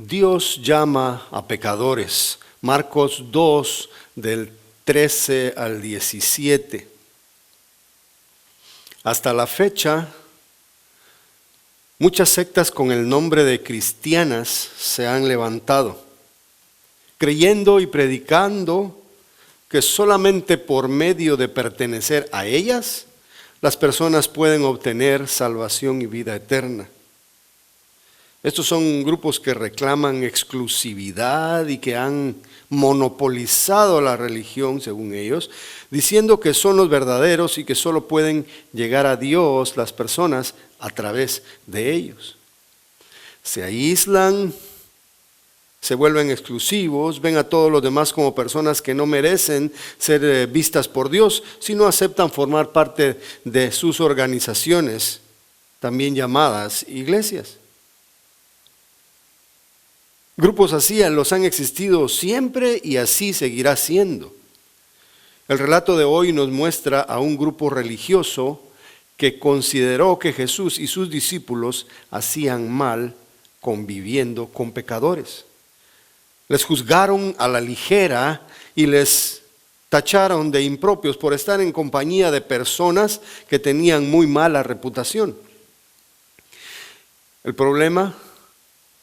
Dios llama a pecadores. Marcos 2, del 13 al 17. Hasta la fecha, muchas sectas con el nombre de cristianas se han levantado, creyendo y predicando que solamente por medio de pertenecer a ellas, las personas pueden obtener salvación y vida eterna. Estos son grupos que reclaman exclusividad y que han monopolizado la religión, según ellos, diciendo que son los verdaderos y que solo pueden llegar a Dios las personas a través de ellos. Se aíslan, se vuelven exclusivos, ven a todos los demás como personas que no merecen ser vistas por Dios, sino aceptan formar parte de sus organizaciones, también llamadas iglesias. Grupos así los han existido siempre y así seguirá siendo. El relato de hoy nos muestra a un grupo religioso que consideró que Jesús y sus discípulos hacían mal conviviendo con pecadores. Les juzgaron a la ligera y les tacharon de impropios por estar en compañía de personas que tenían muy mala reputación. El problema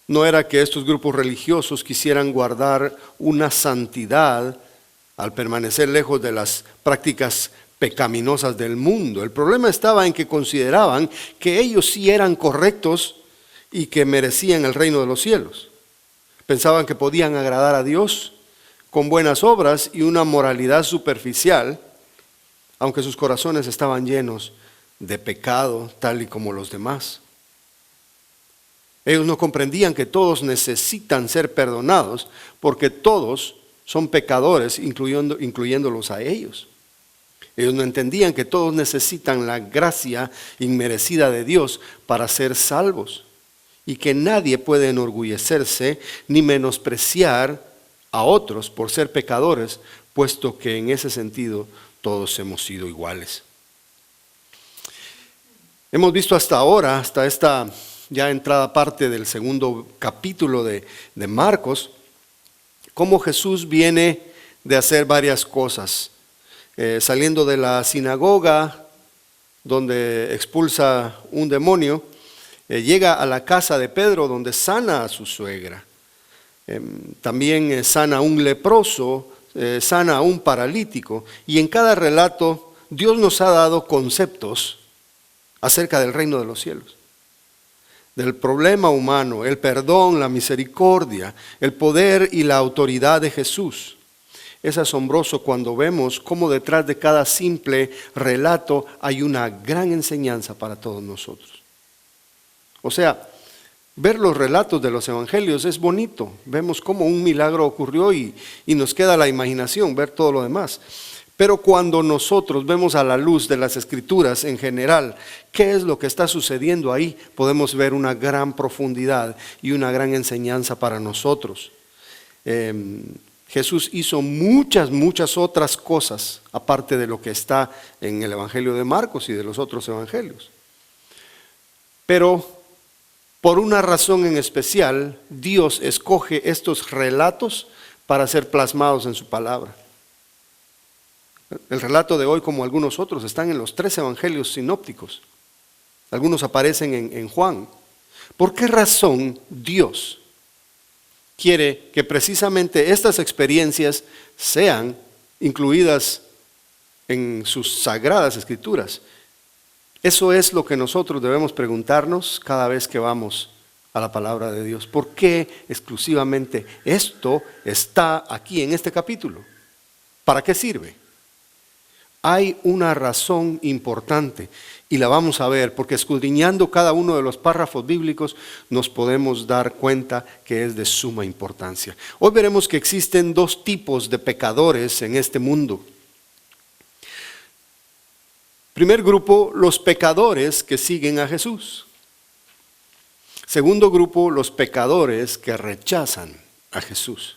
no era que estos grupos religiosos quisieran guardar una santidad al permanecer lejos de las prácticas pecaminosas del mundo. El problema estaba en que consideraban que ellos sí eran correctos y que merecían el reino de los cielos. Pensaban que podían agradar a Dios con buenas obras y una moralidad superficial, aunque sus corazones estaban llenos de pecado, tal y como los demás. Ellos no comprendían que todos necesitan ser perdonados porque todos son pecadores, incluyéndolos a ellos. Ellos no entendían que todos necesitan la gracia inmerecida de Dios para ser salvos y que nadie puede enorgullecerse ni menospreciar a otros por ser pecadores, puesto que en ese sentido todos hemos sido iguales. Hemos visto hasta ahora, hasta esta ya entrada parte del segundo capítulo de Marcos, cómo Jesús viene de hacer varias cosas. Saliendo de la sinagoga, donde expulsa un demonio, llega a la casa de Pedro, donde sana a su suegra. También sana a un leproso, sana a un paralítico. Y en cada relato, Dios nos ha dado conceptos acerca del reino de los cielos, del problema humano, el perdón, la misericordia, el poder y la autoridad de Jesús. Es asombroso cuando vemos cómo detrás de cada simple relato hay una gran enseñanza para todos nosotros. O sea, ver los relatos de los evangelios es bonito. Vemos cómo un milagro ocurrió y nos queda la imaginación ver todo lo demás. Pero cuando nosotros vemos a la luz de las Escrituras en general, qué es lo que está sucediendo ahí, podemos ver una gran profundidad y una gran enseñanza para nosotros. Jesús hizo muchas otras cosas, aparte de lo que está en el Evangelio de Marcos y de los otros evangelios. Pero por una razón en especial, Dios escoge estos relatos para ser plasmados en su palabra. El relato de hoy, como algunos otros, están en los 3 evangelios sinópticos. Algunos aparecen en Juan. ¿Por qué razón Dios quiere que precisamente estas experiencias sean incluidas en sus sagradas escrituras? Eso es lo que nosotros debemos preguntarnos cada vez que vamos a la palabra de Dios. ¿Por qué exclusivamente esto está aquí en este capítulo? ¿Para qué sirve? Hay una razón importante y la vamos a ver porque escudriñando cada uno de los párrafos bíblicos nos podemos dar cuenta que es de suma importancia. Hoy veremos que existen 2 tipos de pecadores en este mundo. Primer grupo, los pecadores que siguen a Jesús. Segundo grupo, los pecadores que rechazan a Jesús.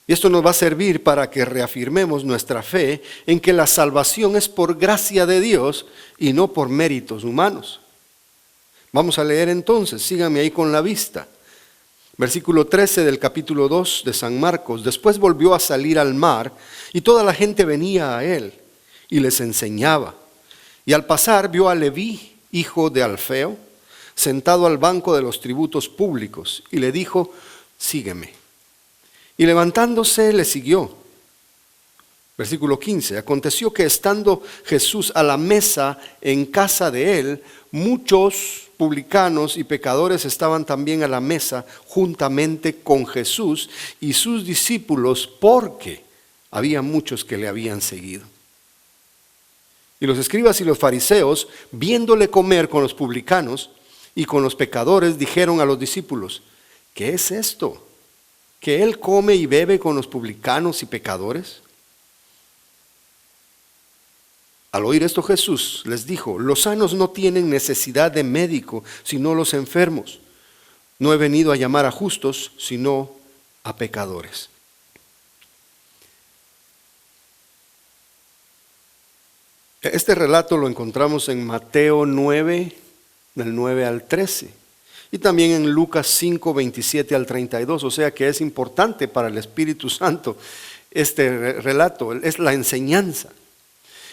Y esto nos va a servir para que reafirmemos nuestra fe en que la salvación es por gracia de Dios y no por méritos humanos. Vamos a leer entonces, síganme ahí con la vista. Versículo 13 del capítulo 2 de San Marcos. Después volvió a salir al mar y toda la gente venía a él y les enseñaba. Y al pasar vio a Leví, hijo de Alfeo, sentado al banco de los tributos públicos, y le dijo: sígueme. Y levantándose le siguió. Versículo 15. Aconteció que estando Jesús a la mesa en casa de él, muchos publicanos y pecadores estaban también a la mesa juntamente con Jesús y sus discípulos, porque había muchos que le habían seguido. Y los escribas y los fariseos, viéndole comer con los publicanos y con los pecadores, dijeron a los discípulos: ¿qué es esto? ¿Que él come y bebe con los publicanos y pecadores? Al oír esto, Jesús les dijo: los sanos no tienen necesidad de médico, sino los enfermos. No he venido a llamar a justos, sino a pecadores. Este relato lo encontramos en Mateo 9, del 9 al 13, y también en Lucas 5, 27 al 32, o sea que es importante para el Espíritu Santo este relato, es la enseñanza.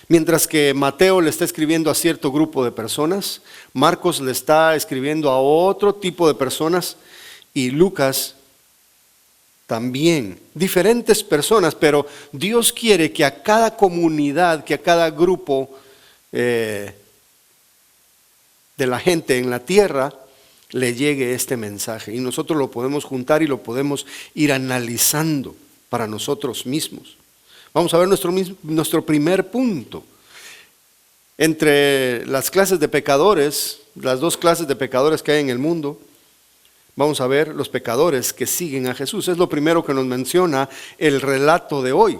Mientras que Mateo le está escribiendo a cierto grupo de personas, Marcos le está escribiendo a otro tipo de personas, y Lucas también, diferentes personas, pero Dios quiere que a cada comunidad, que a cada grupo de la gente en la tierra le llegue este mensaje. Y nosotros lo podemos juntar y lo podemos ir analizando para nosotros mismos. Vamos a ver nuestro primer punto. Entre las clases de pecadores, las dos clases de pecadores que hay en el mundo, vamos a ver los pecadores que siguen a Jesús. Es lo primero que nos menciona el relato de hoy.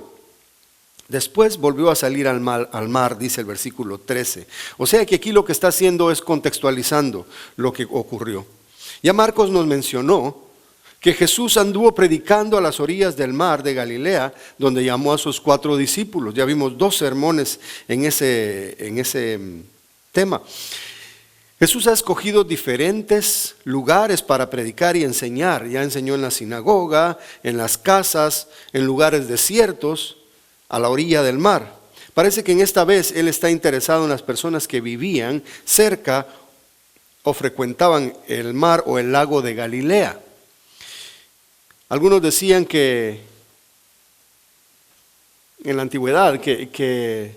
Después volvió a salir al mar, dice el versículo 13. O sea que aquí lo que está haciendo es contextualizando lo que ocurrió. Ya Marcos nos mencionó que Jesús anduvo predicando a las orillas del mar de Galilea, donde llamó a sus 4 discípulos. Ya vimos 2 sermones en ese tema. Jesús ha escogido diferentes lugares para predicar y enseñar. Ya enseñó en la sinagoga, en las casas, en lugares desiertos, a la orilla del mar. Parece que en esta vez Él está interesado en las personas que vivían cerca o frecuentaban el mar o el lago de Galilea. Algunos decían que en la antigüedad que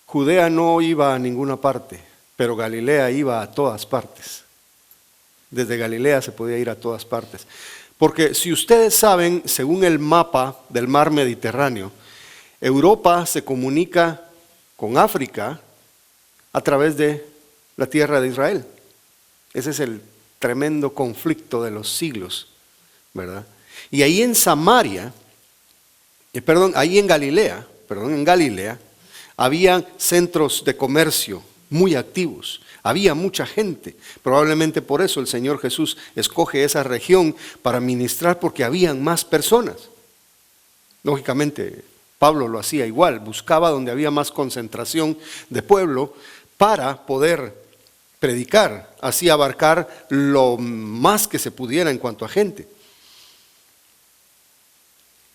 Judea no iba a ninguna parte, pero Galilea iba a todas partes. Desde Galilea se podía ir a todas partes. Porque si ustedes saben, según el mapa del mar Mediterráneo, Europa se comunica con África a través de la tierra de Israel. Ese es el tremendo conflicto de los siglos, ¿verdad? Y ahí en Samaria, ahí en Galilea, había centros de comercio muy activos, había mucha gente. Probablemente por eso el Señor Jesús escoge esa región para ministrar, porque habían más personas. Lógicamente, Pablo lo hacía igual, buscaba donde había más concentración de pueblo para poder predicar, así abarcar lo más que se pudiera en cuanto a gente.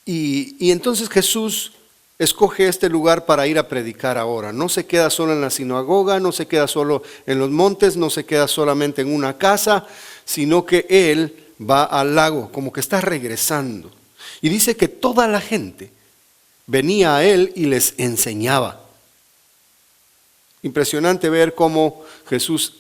Y entonces Jesús escoge este lugar para ir a predicar ahora. No se queda solo en la sinagoga, no se queda solo en los montes, no se queda solamente en una casa, sino que Él va al lago, como que está regresando. Y dice que toda la gente venía a Él y les enseñaba. Impresionante ver cómo Jesús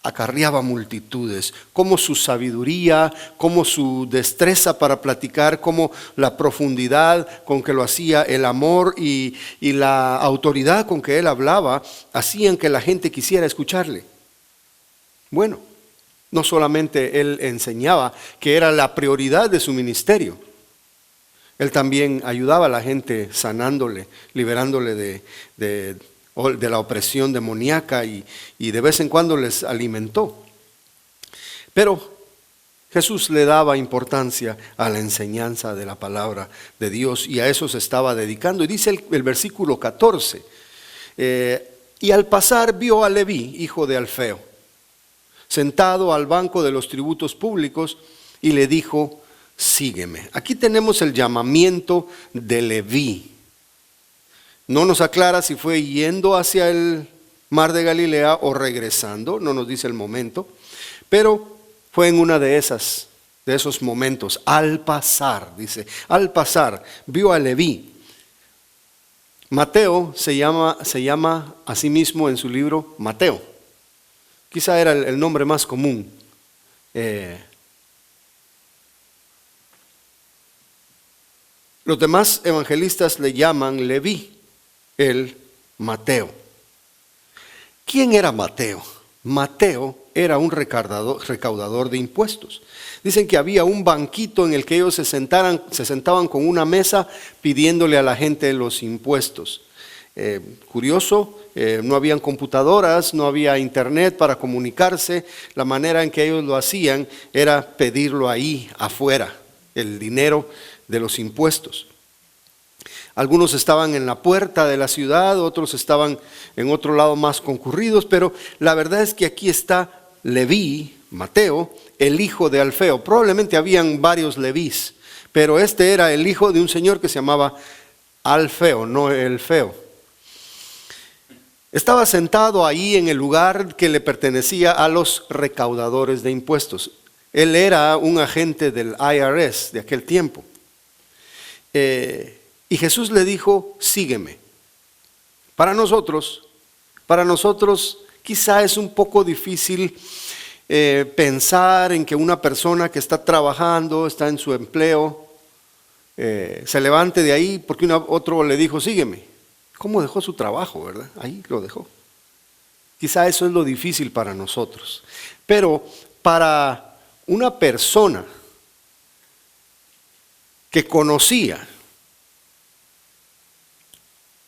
acarreaba multitudes, cómo su sabiduría, cómo su destreza para platicar, cómo la profundidad con que lo hacía, el amor y la autoridad con que él hablaba, hacían que la gente quisiera escucharle. Bueno, no solamente él enseñaba, que era la prioridad de su ministerio, él también ayudaba a la gente sanándole, liberándole de la opresión demoníaca y de vez en cuando les alimentó. Pero Jesús le daba importancia a la enseñanza de la palabra de Dios y a eso se estaba dedicando. Y dice el versículo 14, y al pasar vio a Leví, hijo de Alfeo, sentado al banco de los tributos públicos, y le dijo: sígueme. Aquí tenemos el llamamiento de Leví. No nos aclara si fue yendo hacia el mar de Galilea o regresando, no nos dice el momento, pero fue en una de esos momentos. Al pasar, dice, al pasar, vio a Leví. Mateo se llama a sí mismo en su libro Mateo. Quizá era el nombre más común. Los demás evangelistas le llaman Leví, el Mateo. ¿Quién era Mateo? Mateo era un recaudador de impuestos. Dicen que había un banquito en el que ellos se sentaban con una mesa pidiéndole a la gente los impuestos. Curioso, no habían computadoras, no había internet para comunicarse. La manera en que ellos lo hacían era pedirlo ahí afuera, el dinero de los impuestos. Algunos estaban en la puerta de la ciudad, otros estaban en otro lado más concurridos, pero la verdad es que aquí está Leví, Mateo, el hijo de Alfeo. Probablemente habían varios Levís, pero este era el hijo de un señor que se llamaba Alfeo, no Elfeo. Estaba sentado ahí en el lugar que le pertenecía a los recaudadores de impuestos. Él era un agente del IRS de aquel tiempo. Y Jesús le dijo: sígueme. Para nosotros quizá es un poco difícil pensar en que una persona que está trabajando, está en su empleo, se levante de ahí porque otro le dijo: sígueme. ¿Cómo dejó su trabajo, verdad? Ahí lo dejó. Quizá eso es lo difícil para nosotros. Pero para una persona que conocía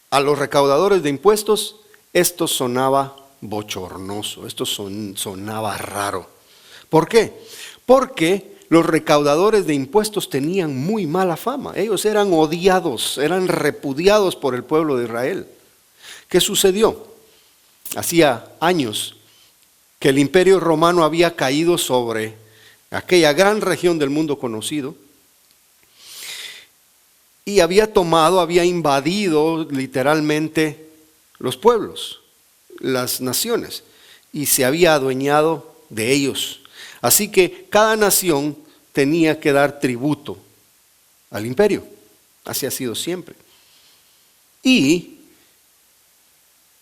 a los recaudadores de impuestos, esto sonaba bochornoso, esto sonaba raro. ¿Por qué? Porque los recaudadores de impuestos tenían muy mala fama. Ellos eran odiados, eran repudiados por el pueblo de Israel. ¿Qué sucedió? Hacía años que el imperio romano había caído sobre aquella gran región del mundo conocido, y había invadido literalmente los pueblos, las naciones, y se había adueñado de ellos. Así que cada nación tenía que dar tributo al imperio. Así ha sido siempre. Y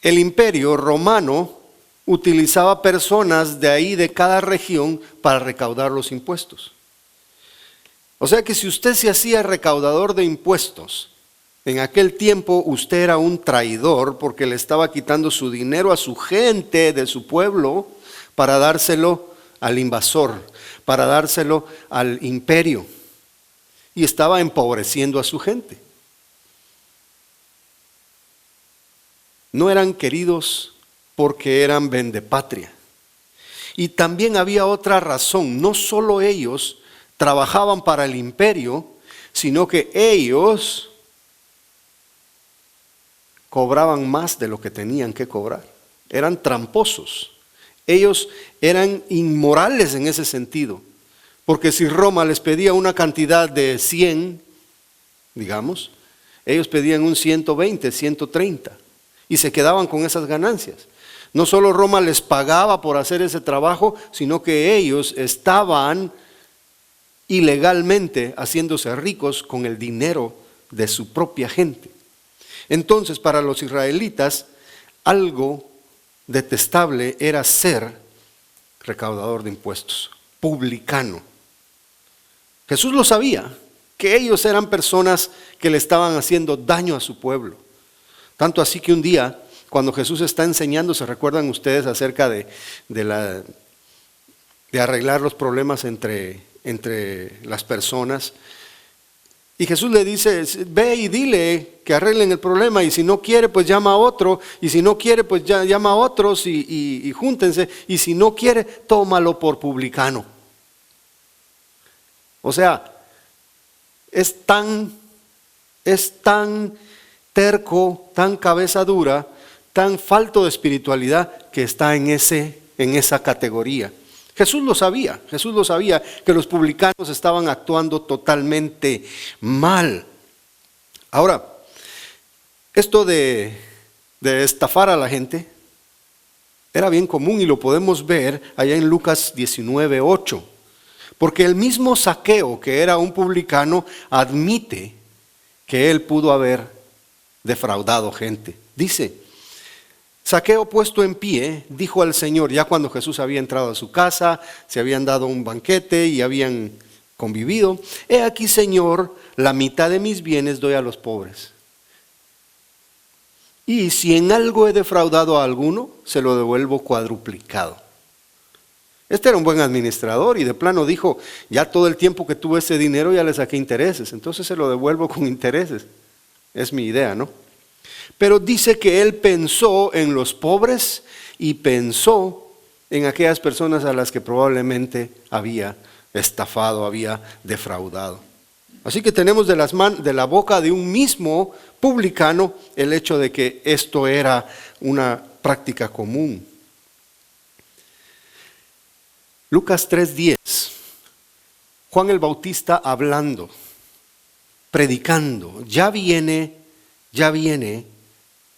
el imperio romano utilizaba personas de ahí, de cada región, para recaudar los impuestos. O sea que si usted se hacía recaudador de impuestos, en aquel tiempo usted era un traidor, porque le estaba quitando su dinero a su gente de su pueblo para dárselo al invasor, para dárselo al imperio, y estaba empobreciendo a su gente. No eran queridos porque eran vendepatria. Y también había otra razón: no solo ellos trabajaban para el imperio, sino que ellos cobraban más de lo que tenían que cobrar. Eran tramposos. Ellos eran inmorales en ese sentido, porque si Roma les pedía una cantidad de 100, digamos, ellos pedían un 120, 130, y se quedaban con esas ganancias. No solo Roma les pagaba por hacer ese trabajo, sino que ellos estaban ilegalmente haciéndose ricos con el dinero de su propia gente. Entonces, para los israelitas, algo detestable era ser recaudador de impuestos, publicano. Jesús lo sabía, que ellos eran personas que le estaban haciendo daño a su pueblo. Tanto así que un día, cuando Jesús está enseñando, ¿se recuerdan ustedes acerca de arreglar los problemas entre las personas? Y Jesús le dice: ve y dile que arreglen el problema, y si no quiere, pues llama a otro, y si no quiere, pues llama a otros y júntense, y si no quiere, tómalo por publicano. O sea, es tan terco, tan cabeza dura, tan falto de espiritualidad, que está en esa categoría. Jesús lo sabía que los publicanos estaban actuando totalmente mal. Ahora, esto de estafar a la gente era bien común y lo podemos ver allá en Lucas 19:8. Porque el mismo Zaqueo, que era un publicano, admite que él pudo haber defraudado gente. Dice: Zaqueo, puesto en pie, dijo al Señor, ya cuando Jesús había entrado a su casa, se habían dado un banquete y habían convivido: he aquí, Señor, la mitad de mis bienes doy a los pobres. Y si en algo he defraudado a alguno, se lo devuelvo cuadruplicado. Este era un buen administrador y de plano dijo: ya todo el tiempo que tuve ese dinero ya le saqué intereses, entonces se lo devuelvo con intereses. Es mi idea, ¿no? Pero dice que él pensó en los pobres y pensó en aquellas personas a las que probablemente había estafado, había defraudado. Así que tenemos de la boca de un mismo publicano el hecho de que esto era una práctica común. Lucas 3:10, Juan el Bautista hablando, predicando: ya viene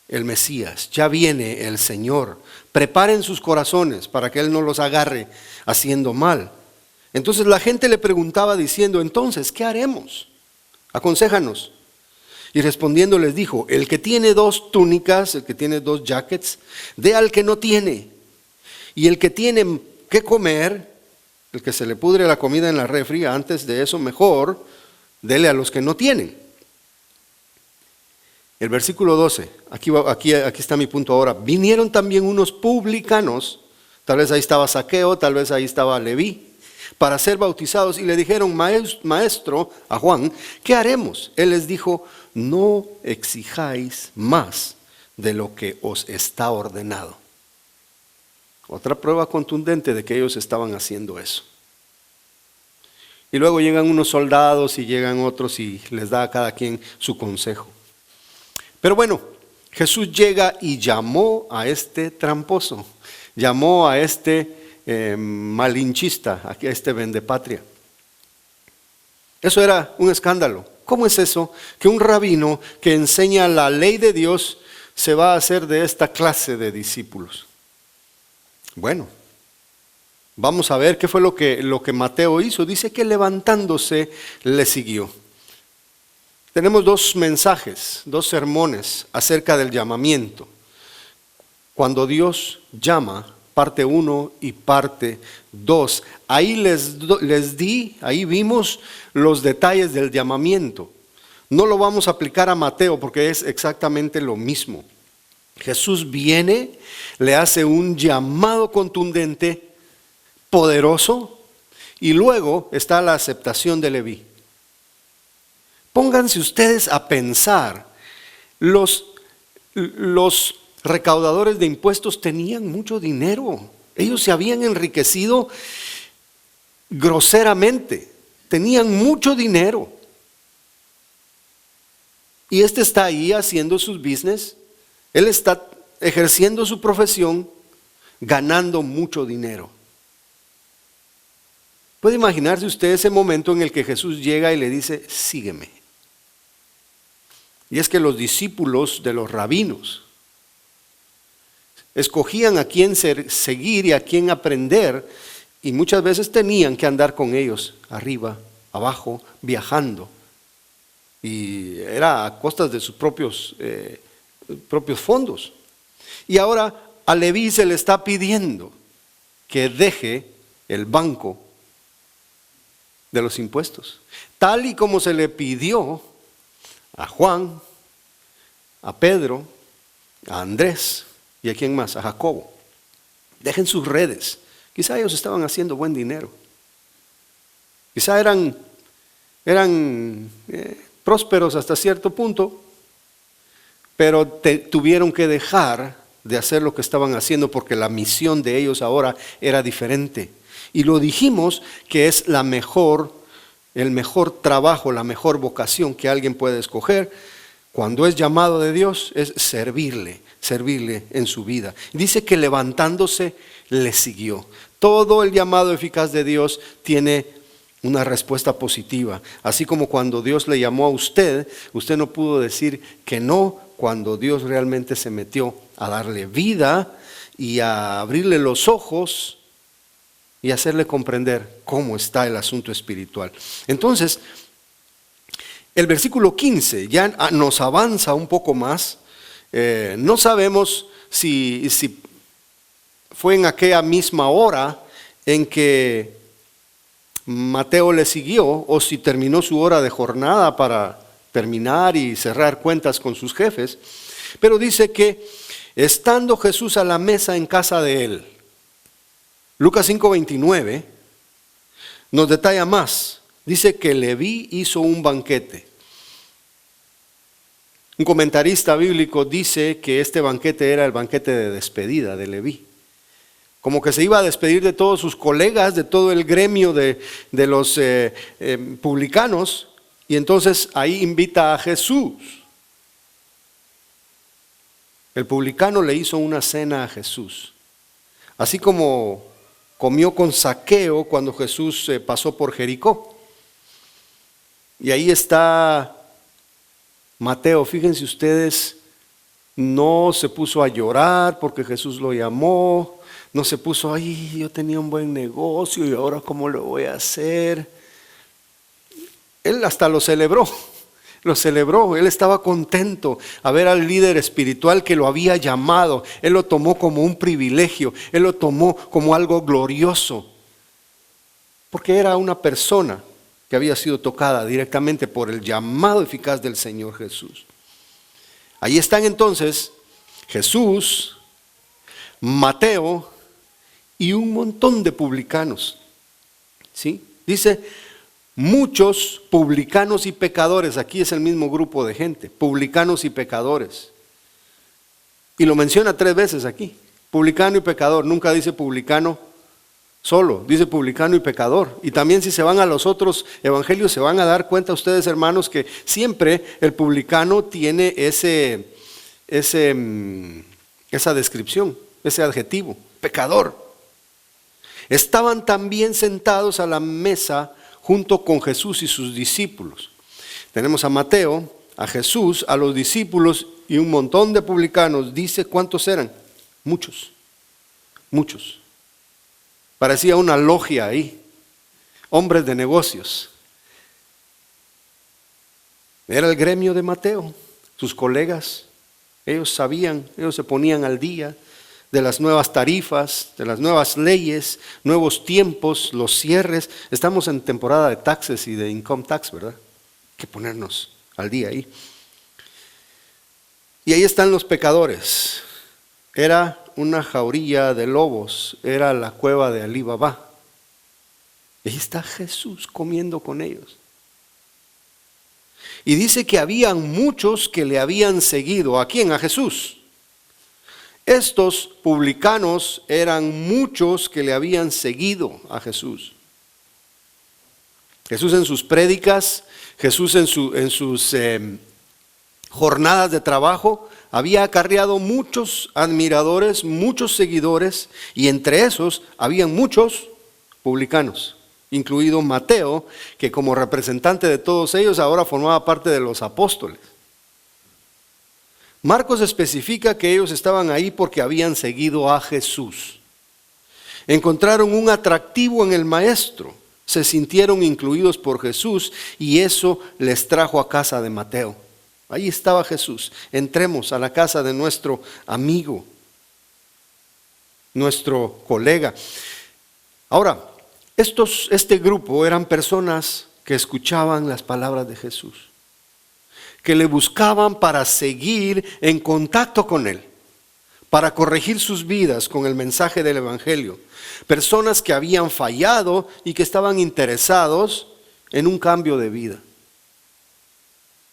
el Mesías, ya viene el Señor. Preparen sus corazones para que Él no los agarre haciendo mal. Entonces la gente le preguntaba diciendo: entonces, ¿qué haremos? Aconséjanos. Y respondiendo les dijo: el que tiene 2 túnicas, el que tiene 2 jackets, dé al que no tiene. Y el que tiene que comer, el que se le pudre la comida en la refri, antes de eso mejor, dele a los que no tienen. El versículo 12, aquí está mi punto ahora. Vinieron también unos publicanos, tal vez ahí estaba Zaqueo, tal vez ahí estaba Leví, para ser bautizados, y le dijeron: maestro, a Juan, ¿qué haremos? Él les dijo: no exijáis más de lo que os está ordenado. Otra prueba contundente de que ellos estaban haciendo eso. Y luego llegan unos soldados y llegan otros y les da a cada quien su consejo. Pero bueno, Jesús llega y llamó a este tramposo, llamó a este malinchista, a este vendepatria. Eso era un escándalo. ¿Cómo es eso que un rabino que enseña la ley de Dios se va a hacer de esta clase de discípulos? Bueno, vamos a ver qué fue lo que Mateo hizo. Dice que levantándose le siguió. Tenemos 2 mensajes, 2 sermones acerca del llamamiento. Cuando Dios llama, parte 1 y parte 2. Ahí ahí vimos los detalles del llamamiento. No lo vamos a aplicar a Mateo porque es exactamente lo mismo. Jesús viene, le hace un llamado contundente, poderoso, y luego está la aceptación de Leví. Pónganse ustedes a pensar, los recaudadores de impuestos tenían mucho dinero, ellos se habían enriquecido groseramente, tenían mucho dinero. Y este está ahí haciendo sus business, él está ejerciendo su profesión, ganando mucho dinero. ¿Puede imaginarse usted ese momento en el que Jesús llega y le dice: sígueme? Y es que los discípulos de los rabinos escogían a quién seguir y a quién aprender, y muchas veces tenían que andar con ellos arriba, abajo, viajando, y era a costas de sus propios fondos. Y ahora a Leví se le está pidiendo que deje el banco de los impuestos, tal y como se le pidió a Juan, a Pedro, a Andrés y a quién más, a Jacobo. Dejen sus redes. Quizá ellos estaban haciendo buen dinero, quizá eran prósperos hasta cierto punto, pero tuvieron que dejar de hacer lo que estaban haciendo porque la misión de ellos ahora era diferente. Y lo dijimos que es el mejor trabajo, la mejor vocación que alguien puede escoger cuando es llamado de Dios, es servirle en su vida. Dice que levantándose le siguió. Todo el llamado eficaz de Dios tiene una respuesta positiva. Así como cuando Dios le llamó a usted, usted no pudo decir que no cuando Dios realmente se metió a darle vida y a abrirle los ojos y hacerle comprender cómo está el asunto espiritual. Entonces, el versículo 15 ya nos avanza un poco más. No sabemos si fue en aquella misma hora en que Mateo le siguió o si terminó su hora de jornada para terminar y cerrar cuentas con sus jefes. Pero dice que estando Jesús a la mesa en casa de él, Lucas 5:29 nos detalla más. Dice que Leví hizo un banquete. Un comentarista bíblico dice que este banquete era el banquete de despedida de Leví. Como que se iba a despedir de todos sus colegas, de todo el gremio de los publicanos, y entonces ahí invita a Jesús. El publicano le hizo una cena a Jesús, así como comió con Zaqueo cuando Jesús pasó por Jericó. Y ahí está Mateo, fíjense ustedes, no se puso a llorar porque Jesús lo llamó, no se puso, ay, yo tenía un buen negocio y ahora cómo lo voy a hacer. Él hasta lo celebró, él estaba contento a ver al líder espiritual que lo había llamado, él lo tomó como un privilegio, él lo tomó como algo glorioso, porque era una persona que había sido tocada directamente por el llamado eficaz del Señor Jesús. Ahí están entonces Jesús, Mateo y un montón de publicanos. ¿Sí? Dice, muchos publicanos y pecadores. Aquí es el mismo grupo de gente, publicanos y pecadores. Y lo menciona 3 veces aquí, publicano y pecador. Nunca dice publicano solo, dice publicano y pecador. Y también si se van a los otros evangelios se van a dar cuenta ustedes, hermanos, que siempre el publicano tiene esa descripción, ese adjetivo, pecador. Estaban también sentados a la mesa junto con Jesús y sus discípulos. Tenemos a Mateo, a Jesús, a los discípulos y un montón de publicanos. Dice, ¿cuántos eran? Muchos. Parecía una logia ahí, hombres de negocios. Era el gremio de Mateo, sus colegas. Ellos sabían, ellos se ponían al día de las nuevas tarifas, de las nuevas leyes, nuevos tiempos, los cierres. Estamos en temporada de taxes y de income tax, ¿verdad? Hay que ponernos al día ahí. Y ahí están los pecadores. Era una jaulilla de lobos, era la cueva de Alí Babá. Y ahí está Jesús comiendo con ellos. Y dice que habían muchos que le habían seguido. ¿A quién? A Jesús. Estos publicanos eran muchos que le habían seguido a Jesús. Jesús en sus prédicas, Jesús en sus jornadas de trabajo, había acarreado muchos admiradores, muchos seguidores, y entre esos habían muchos publicanos, incluido Mateo, que como representante de todos ellos ahora formaba parte de los apóstoles. Marcos especifica que ellos estaban ahí porque habían seguido a Jesús. Encontraron un atractivo en el Maestro, se sintieron incluidos por Jesús y eso les trajo a casa de Mateo. Ahí estaba Jesús. Entremos a la casa de nuestro amigo, nuestro colega. Ahora, este grupo eran personas que escuchaban las palabras de Jesús, que le buscaban para seguir en contacto con Él, para corregir sus vidas con el mensaje del Evangelio. Personas que habían fallado y que estaban interesados en un cambio de vida.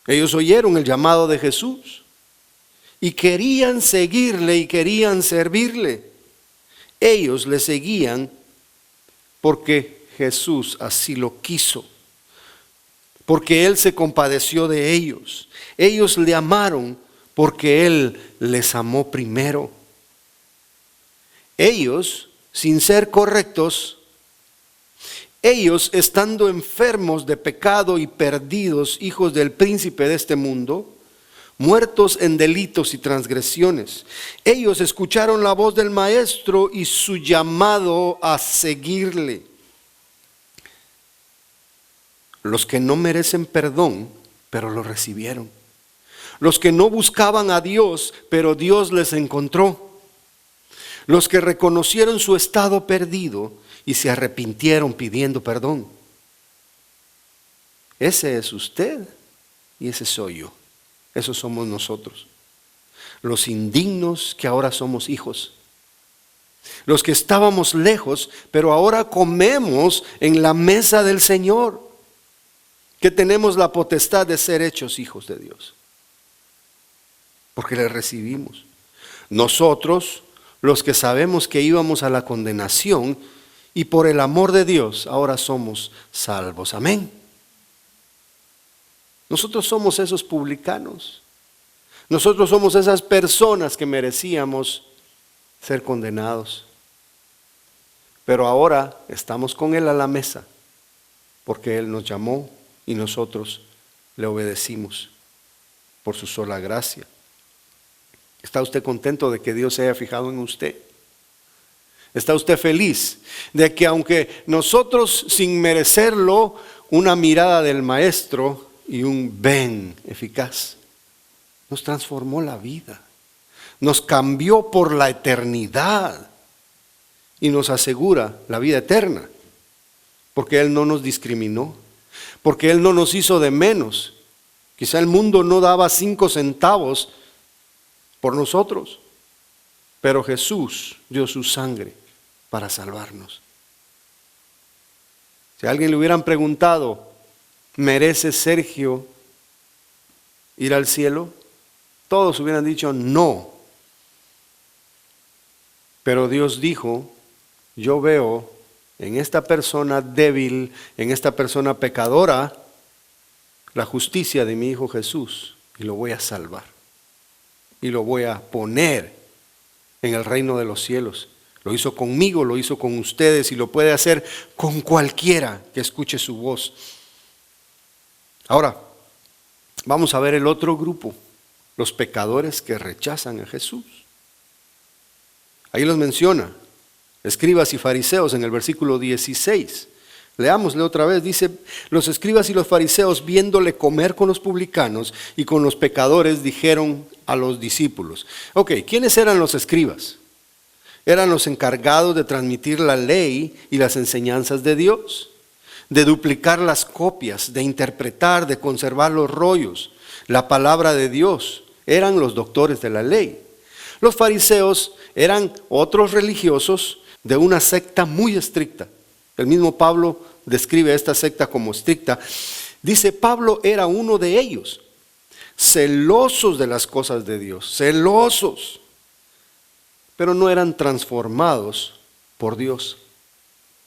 Ellos oyeron el llamado de Jesús y querían seguirle y querían servirle. Ellos le seguían porque Jesús así lo quiso, porque Él se compadeció de ellos. Ellos le amaron porque Él les amó primero. Ellos sin ser correctos, ellos estando enfermos de pecado y perdidos, hijos del príncipe de este mundo, muertos en delitos y transgresiones, ellos escucharon la voz del Maestro y su llamado a seguirle. Los que no merecen perdón, pero lo recibieron. Los que no buscaban a Dios, pero Dios les encontró. Los que reconocieron su estado perdido y se arrepintieron pidiendo perdón. Ese es usted y ese soy yo. Esos somos nosotros. Los indignos que ahora somos hijos. Los que estábamos lejos, pero ahora comemos en la mesa del Señor. Que tenemos la potestad de ser hechos hijos de Dios. Porque le recibimos. Nosotros, los que sabemos que íbamos a la condenación, y por el amor de Dios ahora somos salvos. Amén. Nosotros somos esos publicanos. Nosotros somos esas personas que merecíamos ser condenados. Pero ahora estamos con Él a la mesa, porque Él nos llamó y nosotros le obedecimos por su sola gracia. ¿Está usted contento de que Dios se haya fijado en usted? ¿Está usted feliz de que aunque nosotros sin merecerlo, una mirada del Maestro y un ven eficaz, nos transformó la vida, nos cambió por la eternidad y nos asegura la vida eterna? Porque Él no nos discriminó, porque Él no nos hizo de menos. Quizá el mundo no daba 5 centavos por nosotros, pero Jesús dio su sangre para salvarnos. Si a alguien le hubieran preguntado, ¿merece Sergio ir al cielo? Todos hubieran dicho no. Pero Dios dijo, yo veo en esta persona débil, en esta persona pecadora, la justicia de mi Hijo Jesús, y lo voy a salvar. Y lo voy a poner en el reino de los cielos. Lo hizo conmigo, lo hizo con ustedes y lo puede hacer con cualquiera que escuche su voz. Ahora, vamos a ver el otro grupo, los pecadores que rechazan a Jesús. Ahí los menciona, escribas y fariseos en el versículo 16. Leámosle otra vez, dice, los escribas y los fariseos viéndole comer con los publicanos y con los pecadores dijeron a los discípulos. Ok, ¿quiénes eran los escribas? Eran los encargados de transmitir la ley y las enseñanzas de Dios, de duplicar las copias, de interpretar, de conservar los rollos, la palabra de Dios. Eran los doctores de la ley. Los fariseos eran otros religiosos de una secta muy estricta. El mismo Pablo describe a esta secta como estricta. Dice, Pablo era uno de ellos, celosos de las cosas de Dios, celosos, pero no eran transformados por Dios.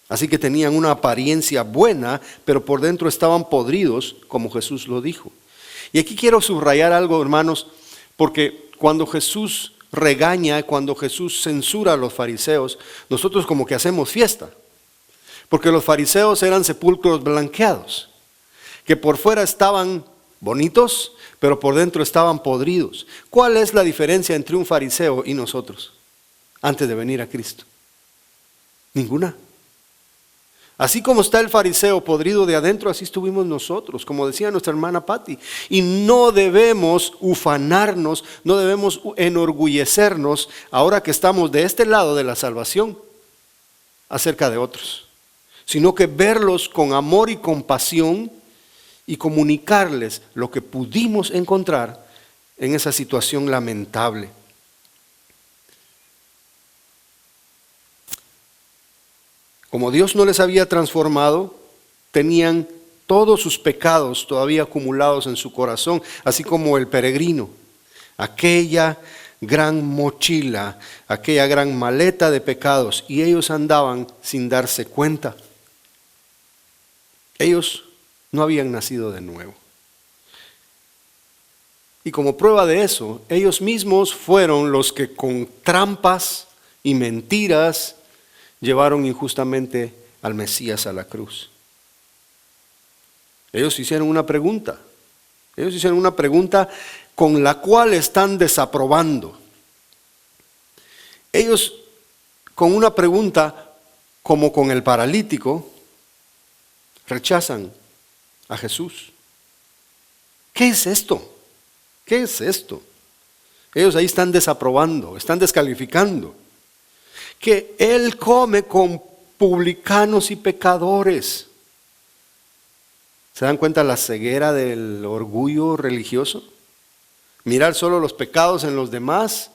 Así que tenían una apariencia buena, pero por dentro estaban podridos, como Jesús lo dijo. Y aquí quiero subrayar algo, hermanos, porque cuando Jesús regaña, cuando Jesús censura a los fariseos, nosotros como que hacemos fiesta. Porque los fariseos eran sepulcros blanqueados, que por fuera estaban bonitos, pero por dentro estaban podridos. ¿Cuál es la diferencia entre un fariseo y nosotros antes de venir a Cristo? Ninguna. Así como está el fariseo podrido de adentro, así estuvimos nosotros, como decía nuestra hermana Patti. Y no debemos ufanarnos, no debemos enorgullecernos ahora que estamos de este lado de la salvación acerca de otros, sino que verlos con amor y compasión y comunicarles lo que pudimos encontrar en esa situación lamentable. Como Dios no les había transformado, tenían todos sus pecados todavía acumulados en su corazón, así como el peregrino. Aquella gran mochila, aquella gran maleta de pecados, y ellos andaban sin darse cuenta. Ellos no habían nacido de nuevo. Y como prueba de eso, ellos mismos fueron los que con trampas y mentiras llevaron injustamente al Mesías a la cruz. Ellos hicieron una pregunta. Ellos hicieron una pregunta con la cual están desaprobando. Ellos, con una pregunta como con el paralítico, rechazan a Jesús. ¿Qué es esto? ¿Qué es esto? Ellos ahí están desaprobando, están descalificando. Que Él come con publicanos y pecadores. ¿Se dan cuenta la ceguera del orgullo religioso? Mirar solo los pecados en los demás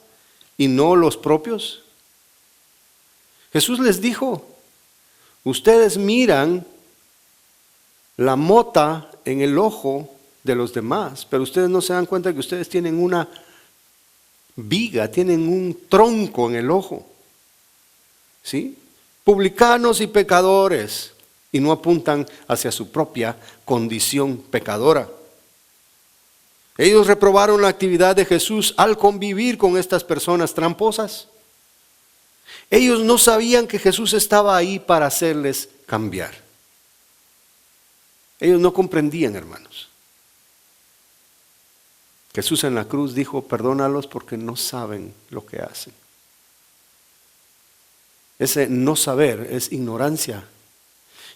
y no los propios. Jesús les dijo, ustedes miran la mota en el ojo de los demás, pero ustedes no se dan cuenta que ustedes tienen una viga, tienen un tronco en el ojo. ¿Sí? Publicanos y pecadores, y no apuntan hacia su propia condición pecadora. Ellos reprobaron la actividad de Jesús al convivir con estas personas tramposas. Ellos no sabían que Jesús estaba ahí para hacerles cambiar. Ellos no comprendían, hermanos. Jesús en la cruz dijo, perdónalos porque no saben lo que hacen. Ese no saber es ignorancia.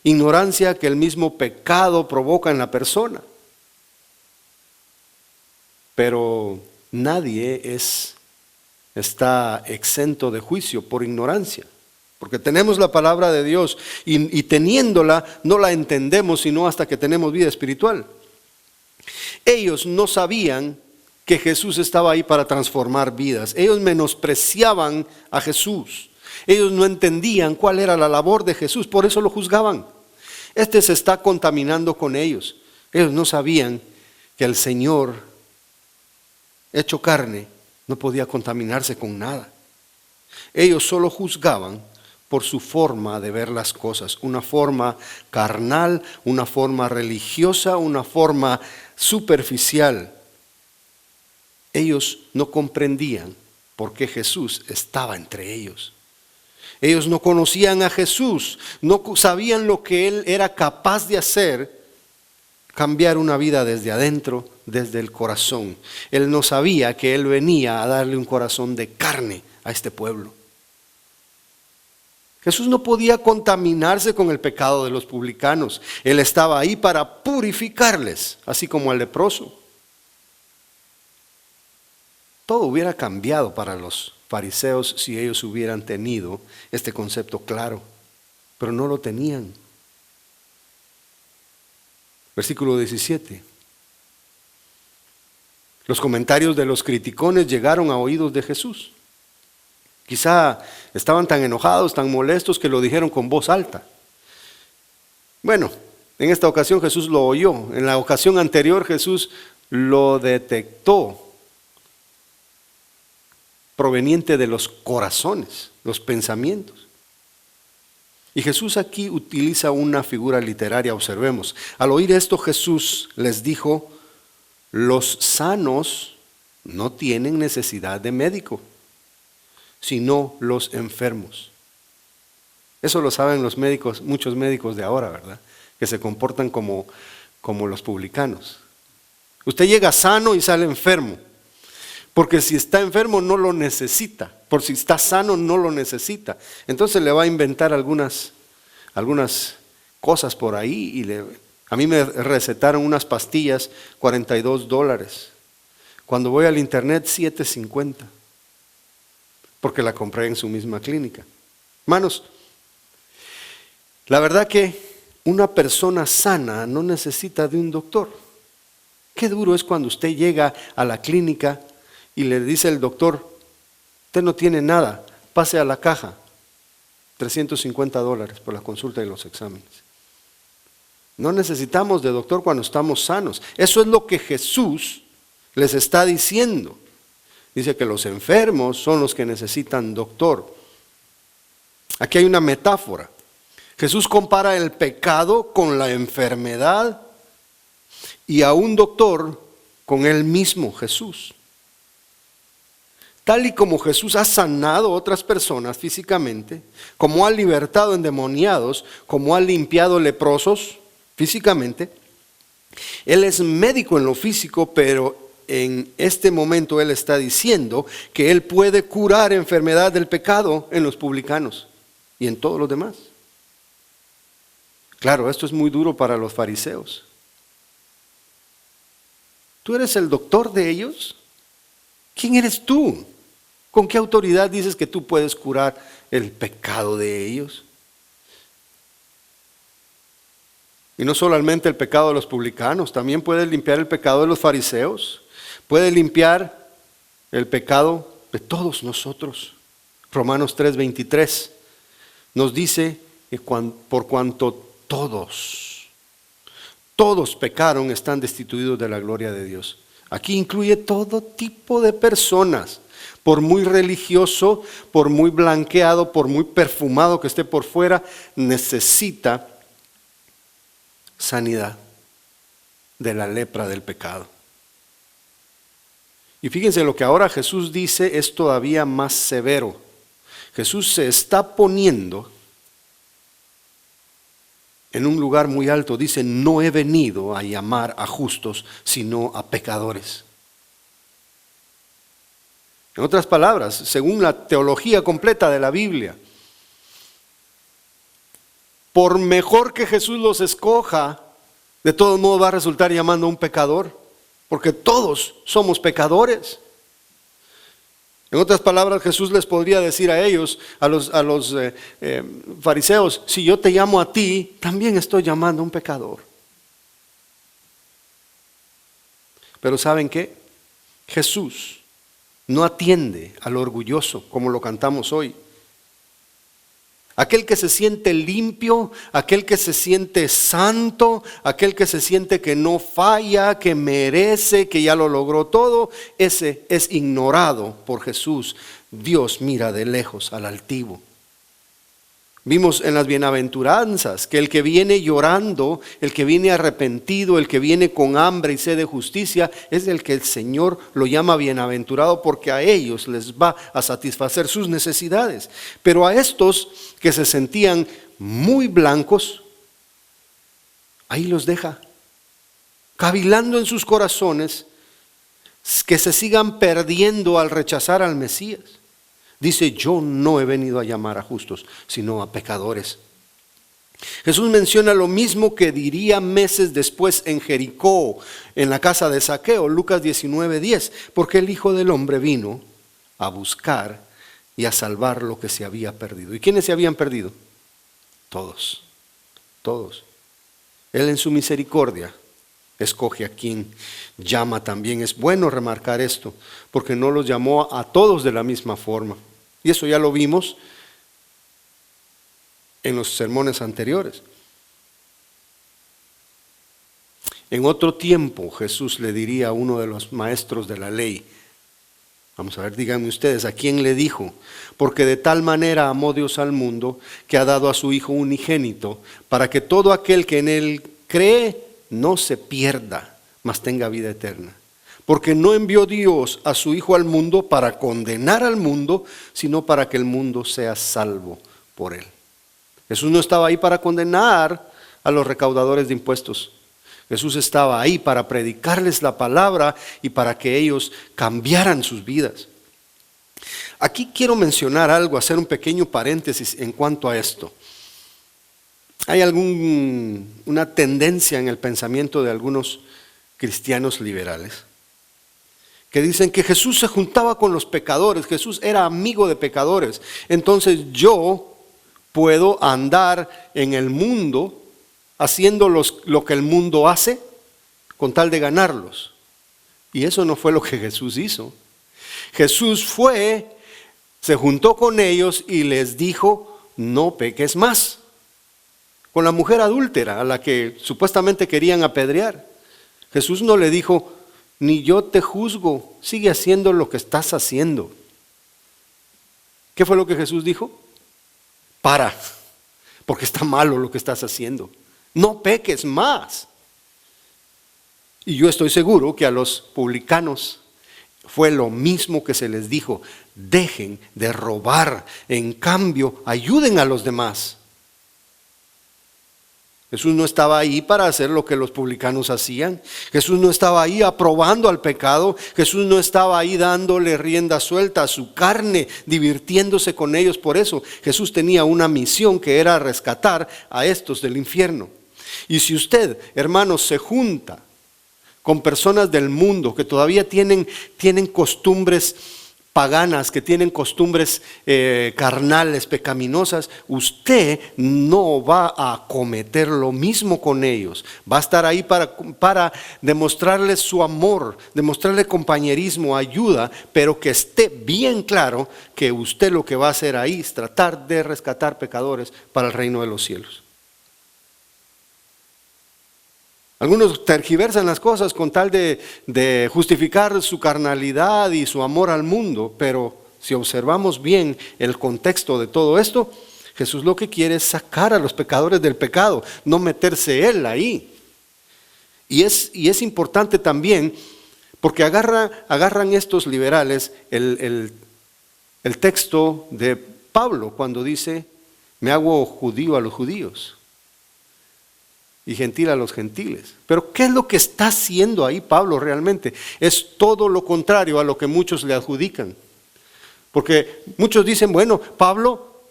Ignorancia que el mismo pecado provoca en la persona. Pero nadie está exento de juicio por ignorancia. Porque tenemos la palabra de Dios y teniéndola no la entendemos sino hasta que tenemos vida espiritual. Ellos no sabían que Jesús estaba ahí para transformar vidas. Ellos menospreciaban a Jesús. Ellos no entendían cuál era la labor de Jesús, por eso lo juzgaban. Este se está contaminando con ellos. Ellos no sabían que el Señor, hecho carne, no podía contaminarse con nada. Ellos solo juzgaban por su forma de ver las cosas, una forma carnal, una forma religiosa, una forma superficial. Ellos no comprendían por qué Jesús estaba entre ellos. Ellos no conocían a Jesús, no sabían lo que Él era capaz de hacer, cambiar una vida desde adentro, desde el corazón. Él no sabía que Él venía a darle un corazón de carne a este pueblo. Jesús no podía contaminarse con el pecado de los publicanos. Él estaba ahí para purificarles, así como al leproso. Todo hubiera cambiado para los fariseos si ellos hubieran tenido este concepto claro, pero no lo tenían. Versículo 17. Los comentarios de los criticones llegaron a oídos de Jesús. Quizá estaban tan enojados, tan molestos que lo dijeron con voz alta. Bueno, en esta ocasión Jesús lo oyó. En la ocasión anterior Jesús lo detectó, proveniente de los corazones, los pensamientos. Y Jesús aquí utiliza una figura literaria, observemos. Al oír esto Jesús les dijo, los sanos no tienen necesidad de médico, sino los enfermos. Eso lo saben los médicos, muchos médicos de ahora, ¿verdad? Que se comportan como los publicanos. Usted llega sano y sale enfermo. Porque si está enfermo no lo necesita, por si está sano no lo necesita. Entonces le va a inventar algunas cosas por ahí. A mí me recetaron unas pastillas, $42. Cuando voy al internet, $7.50. Porque la compré en su misma clínica. Hermanos, la verdad que una persona sana no necesita de un doctor. Qué duro es cuando usted llega a la clínica y le dice el doctor, usted no tiene nada, pase a la caja, $350 por la consulta y los exámenes. No necesitamos de doctor cuando estamos sanos. Eso es lo que Jesús les está diciendo. Dice que los enfermos son los que necesitan doctor. Aquí hay una metáfora. Jesús compara el pecado con la enfermedad y a un doctor con él mismo, Jesús. Tal y como Jesús ha sanado a otras personas físicamente, como ha libertado endemoniados, como ha limpiado leprosos físicamente, Él es médico en lo físico, pero en este momento Él está diciendo que Él puede curar enfermedad del pecado en los publicanos y en todos los demás. Claro, esto es muy duro para los fariseos. ¿Tú eres el doctor de ellos? ¿Quién eres tú? ¿Con qué autoridad dices que tú puedes curar el pecado de ellos? Y no solamente el pecado de los publicanos, también puedes limpiar el pecado de los fariseos. Puede limpiar el pecado de todos nosotros. Romanos 3:23 nos dice que por cuanto todos pecaron, están destituidos de la gloria de Dios. Aquí incluye todo tipo de personas, por muy religioso, por muy blanqueado, por muy perfumado que esté por fuera, necesita sanidad de la lepra del pecado. Y fíjense, lo que ahora Jesús dice es todavía más severo. Jesús se está poniendo en un lugar muy alto. Dice, no he venido a llamar a justos, sino a pecadores. En otras palabras, según la teología completa de la Biblia, por mejor que Jesús los escoja, de todos modos va a resultar llamando a un pecador, porque todos somos pecadores. En otras palabras, Jesús les podría decir a ellos, a los fariseos, si yo te llamo a ti, también estoy llamando a un pecador. Pero ¿saben qué? Jesús no atiende al orgulloso como lo cantamos hoy. Aquel que se siente limpio, aquel que se siente santo, aquel que se siente que no falla, que merece, que ya lo logró todo, ese es ignorado por Jesús. Dios mira de lejos al altivo. Vimos en las bienaventuranzas que el que viene llorando, el que viene arrepentido, el que viene con hambre y sed de justicia, es el que el Señor lo llama bienaventurado, porque a ellos les va a satisfacer sus necesidades. Pero a estos que se sentían muy blancos, ahí los deja, cavilando en sus corazones, que se sigan perdiendo al rechazar al Mesías. Dice, yo no he venido a llamar a justos, sino a pecadores. Jesús menciona lo mismo que diría meses después en Jericó, en la casa de Zaqueo, Lucas 19:10, porque el Hijo del Hombre vino a buscar y a salvar lo que se había perdido. ¿Y quiénes se habían perdido? Todos. Él en su misericordia escoge a quien llama también. Es bueno remarcar esto, porque no los llamó a todos de la misma forma. Y eso ya lo vimos en los sermones anteriores. En otro tiempo Jesús le diría a uno de los maestros de la ley, vamos a ver, díganme ustedes, ¿a quién le dijo? Porque de tal manera amó Dios al mundo, que ha dado a su Hijo unigénito, para que todo aquel que en Él cree no se pierda, mas tenga vida eterna. Porque no envió Dios a su Hijo al mundo para condenar al mundo, sino para que el mundo sea salvo por Él. Jesús no estaba ahí para condenar a los recaudadores de impuestos. Jesús estaba ahí para predicarles la palabra y para que ellos cambiaran sus vidas. Aquí quiero mencionar algo, hacer un pequeño paréntesis en cuanto a esto. Hay una tendencia en el pensamiento de algunos cristianos liberales que dicen que Jesús se juntaba con los pecadores, Jesús era amigo de pecadores. Entonces yo puedo andar en el mundo haciendo lo que el mundo hace con tal de ganarlos. Y eso no fue lo que Jesús hizo. Jesús se juntó con ellos y les dijo, no peques más. Con la mujer adúltera a la que supuestamente querían apedrear. Jesús no le dijo, ni yo te juzgo, sigue haciendo lo que estás haciendo. ¿Qué fue lo que Jesús dijo? Para, porque está malo lo que estás haciendo. No peques más. Y yo estoy seguro que a los publicanos, fue lo mismo que se les dijo: dejen de robar, en cambio, ayuden a los demás. Jesús no estaba ahí para hacer lo que los publicanos hacían. Jesús no estaba ahí aprobando al pecado. Jesús no estaba ahí dándole rienda suelta a su carne, divirtiéndose con ellos. Por eso Jesús tenía una misión, que era rescatar a estos del infierno. Y si usted, hermanos, se junta con personas del mundo que todavía tienen costumbres paganas, que tienen costumbres carnales, pecaminosas, usted no va a cometer lo mismo con ellos. Va a estar ahí para demostrarles su amor, demostrarle compañerismo, ayuda, pero que esté bien claro que usted lo que va a hacer ahí es tratar de rescatar pecadores para el reino de los cielos. Algunos tergiversan las cosas con tal de justificar su carnalidad y su amor al mundo, pero si observamos bien el contexto de todo esto, Jesús lo que quiere es sacar a los pecadores del pecado, no meterse Él ahí. Y es importante también, porque agarran estos liberales el texto de Pablo cuando dice: me hago judío a los judíos y gentil a los gentiles. Pero ¿qué es lo que está haciendo ahí Pablo realmente? Es todo lo contrario a lo que muchos le adjudican. Porque muchos dicen: bueno, Pablo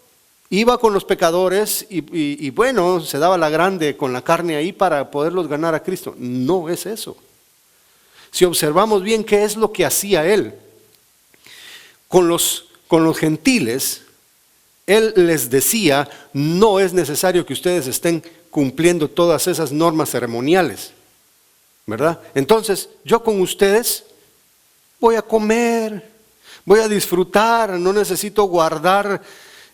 iba con los pecadores y bueno, se daba la grande con la carne ahí para poderlos ganar a Cristo. No es eso. Si observamos bien qué es lo que hacía él con los gentiles, él les decía: no es necesario que ustedes estén cumpliendo todas esas normas ceremoniales, ¿verdad? Entonces, yo con ustedes voy a comer, voy a disfrutar, no necesito guardar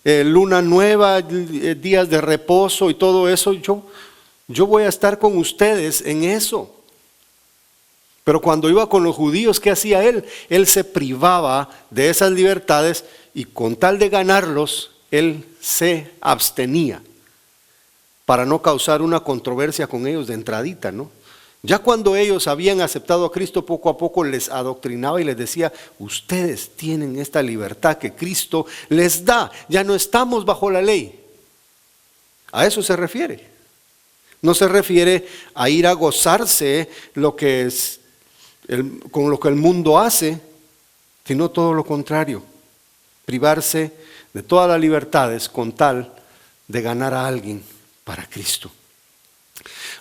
luna nueva, días de reposo y todo eso. Yo voy a estar con ustedes en eso. Pero cuando iba con los judíos, ¿qué hacía él? Él se privaba de esas libertades y con tal de ganarlos, él se abstenía para no causar una controversia con ellos de entradita, ¿no? Ya cuando ellos habían aceptado a Cristo, poco a poco les adoctrinaba y les decía: ustedes tienen esta libertad que Cristo les da, ya no estamos bajo la ley. A eso se refiere. No se refiere a ir a gozarse con lo que el mundo hace, sino todo lo contrario, privarse de todas las libertades con tal de ganar a alguien para Cristo.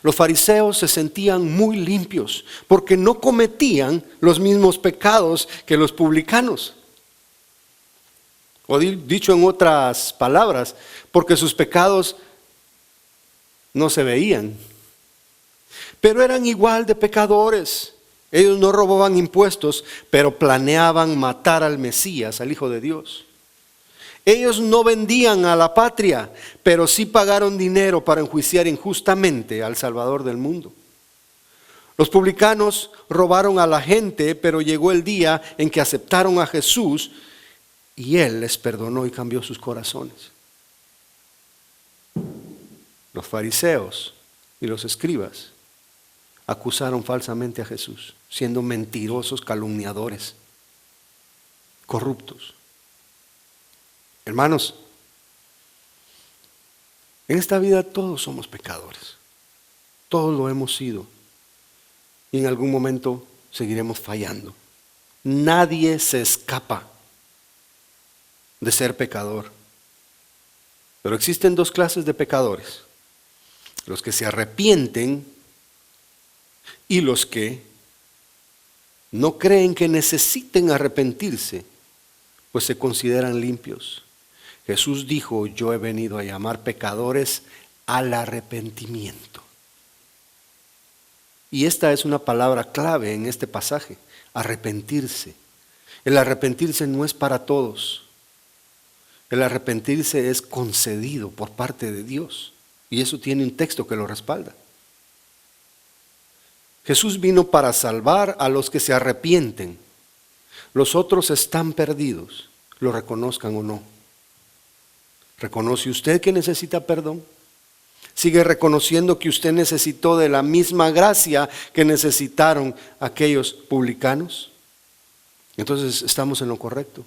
Los fariseos se sentían muy limpios porque no cometían los mismos pecados que los publicanos. O dicho en otras palabras, porque sus pecados no se veían, pero eran igual de pecadores. Ellos no robaban impuestos, pero planeaban matar al Mesías, al Hijo de Dios. Ellos no vendían a la patria, pero sí pagaron dinero para enjuiciar injustamente al Salvador del mundo. Los publicanos robaron a la gente, pero llegó el día en que aceptaron a Jesús y Él les perdonó y cambió sus corazones. Los fariseos y los escribas acusaron falsamente a Jesús, siendo mentirosos, calumniadores, corruptos. Hermanos, en esta vida todos somos pecadores, todos lo hemos sido y en algún momento seguiremos fallando. Nadie se escapa de ser pecador, pero existen dos clases de pecadores: los que se arrepienten y los que no creen que necesiten arrepentirse, pues se consideran limpios. Jesús dijo: yo he venido a llamar pecadores al arrepentimiento. Y esta es una palabra clave en este pasaje: arrepentirse. El arrepentirse no es para todos. El arrepentirse es concedido por parte de Dios. Y eso tiene un texto que lo respalda. Jesús vino para salvar a los que se arrepienten. Los otros están perdidos, lo reconozcan o no. ¿Reconoce usted que necesita perdón? ¿Sigue reconociendo que usted necesitó de la misma gracia que necesitaron aquellos publicanos? entonces estamos en lo correcto.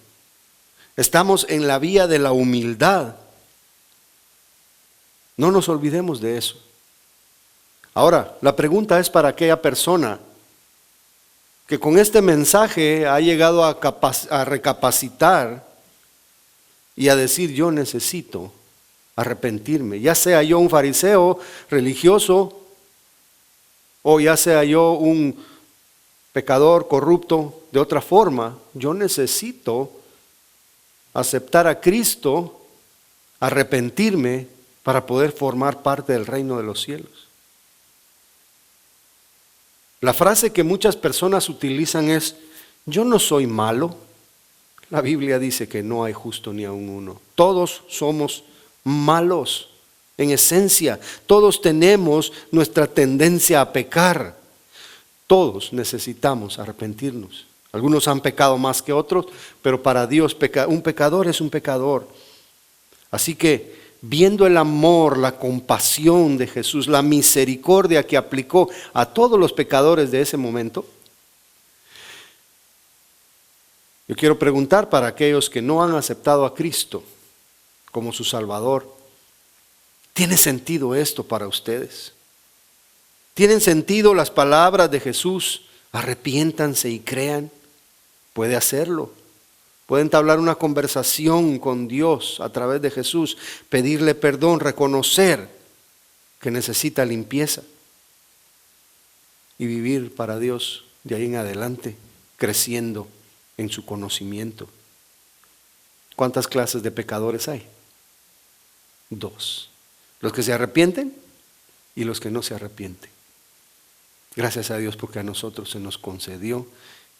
Estamos en la vía de la humildad. No nos olvidemos de eso. Ahora, la pregunta es para aquella persona que con este mensaje ha llegado a recapacitar y a decir: yo necesito arrepentirme, ya sea yo un fariseo religioso o ya sea yo un pecador corrupto de otra forma. Yo necesito aceptar a Cristo, arrepentirme para poder formar parte del reino de los cielos. La frase que muchas personas utilizan es: yo no soy malo. La Biblia dice que no hay justo ni aun uno. Todos somos malos en esencia. Todos tenemos nuestra tendencia a pecar. Todos necesitamos arrepentirnos. Algunos han pecado más que otros, pero para Dios un pecador es un pecador. Así que, viendo el amor, la compasión de Jesús, la misericordia que aplicó a todos los pecadores de ese momento, yo quiero preguntar para aquellos que no han aceptado a Cristo como su Salvador: ¿tiene sentido esto para ustedes? ¿Tienen sentido las palabras de Jesús? Arrepiéntanse y crean. Puede hacerlo. Puede entablar una conversación con Dios a través de Jesús, pedirle perdón, reconocer que necesita limpieza y vivir para Dios de ahí en adelante, creciendo en su conocimiento. ¿Cuántas clases de pecadores hay? 2. Los que se arrepienten y los que no se arrepienten. Gracias a Dios porque a nosotros se nos concedió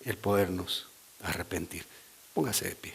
el podernos arrepentir. Póngase de pie.